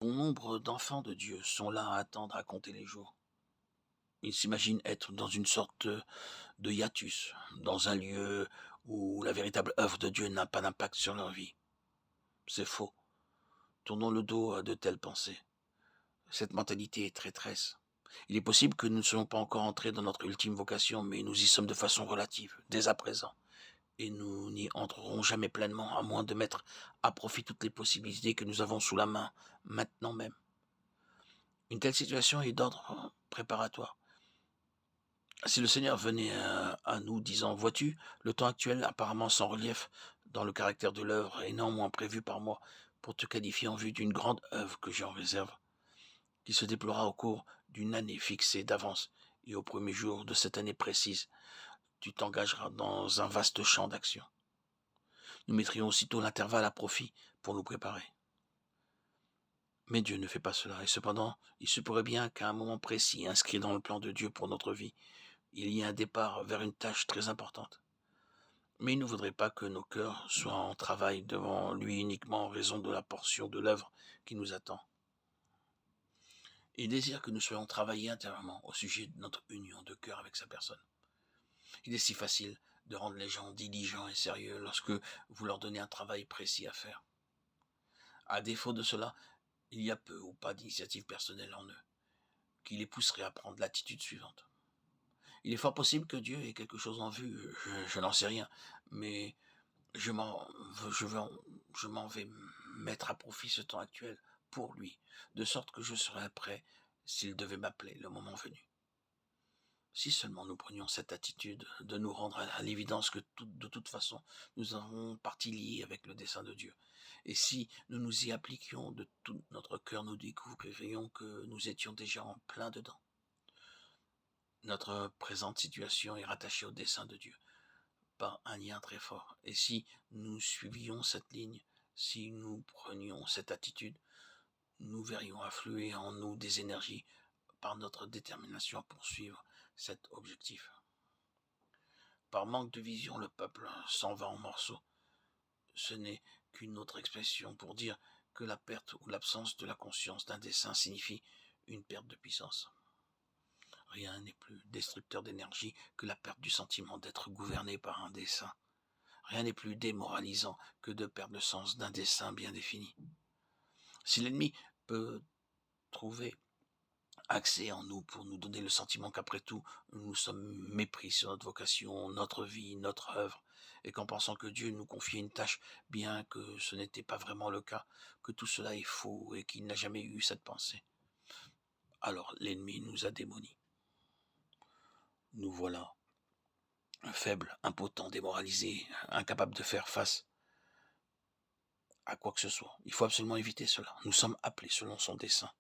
Bon nombre d'enfants de Dieu sont là à attendre à compter les jours. Ils s'imaginent être dans une sorte de hiatus, dans un lieu où la véritable œuvre de Dieu n'a pas d'impact sur leur vie. C'est faux. Tournons le dos à de telles pensées. Cette mentalité est traîtresse. Il est possible que nous ne soyons pas encore entrés dans notre ultime vocation, mais nous y sommes de façon relative, dès à présent. Et nous n'y entrerons jamais pleinement, à moins de mettre à profit toutes les possibilités que nous avons sous la main, maintenant même. Une telle situation est d'ordre préparatoire. Si le Seigneur venait à nous disant, vois-tu, le temps actuel apparemment sans relief dans le caractère de l'œuvre est néanmoins prévu par moi pour te qualifier en vue d'une grande œuvre que j'en réserve, qui se déploiera au cours d'une année fixée d'avance, et au premier jour de cette année précise, tu t'engageras dans un vaste champ d'action. Nous mettrions aussitôt l'intervalle à profit pour nous préparer. Mais Dieu ne fait pas cela, et cependant, il se pourrait bien qu'à un moment précis, inscrit dans le plan de Dieu pour notre vie, il y ait un départ vers une tâche très importante. Mais il ne voudrait pas que nos cœurs soient en travail devant lui uniquement en raison de la portion de l'œuvre qui nous attend. Il désire que nous soyons travaillés intérieurement au sujet de notre union de cœur avec sa personne. Il est si facile de rendre les gens diligents et sérieux lorsque vous leur donnez un travail précis à faire. À défaut de cela, il y a peu ou pas d'initiative personnelle en eux, qui les pousserait à prendre l'attitude suivante. Il est fort possible que Dieu ait quelque chose en vue, je n'en sais rien, mais je m'en je vais je m'en vais mettre à profit ce temps actuel pour lui, de sorte que je serai prêt s'il devait m'appeler le moment venu. Si seulement nous prenions cette attitude de nous rendre à l'évidence que de toute façon, nous avons partie liée avec le dessein de Dieu. Et si nous nous y appliquions de tout notre cœur, nous découvririons que nous étions déjà en plein dedans. Notre présente situation est rattachée au dessein de Dieu par un lien très fort. Et si nous suivions cette ligne, si nous prenions cette attitude, nous verrions affluer en nous des énergies par notre détermination à poursuivre cet objectif. Par manque de vision, le peuple s'en va en morceaux. Ce n'est qu'une autre expression pour dire que la perte ou l'absence de la conscience d'un dessein signifie une perte de puissance. Rien n'est plus destructeur d'énergie que la perte du sentiment d'être gouverné par un dessein. Rien n'est plus démoralisant que de perdre le sens d'un dessein bien défini. Si l'ennemi peut trouver accès en nous pour nous donner le sentiment qu'après tout, nous sommes mépris sur notre vocation, notre vie, notre œuvre, et qu'en pensant que Dieu nous confiait une tâche, bien que ce n'était pas vraiment le cas, que tout cela est faux et qu'il n'a jamais eu cette pensée, alors l'ennemi nous a démonis. Nous voilà, faibles, impotents, démoralisés, incapables de faire face à quoi que ce soit. Il faut absolument éviter cela. Nous sommes appelés selon son dessein.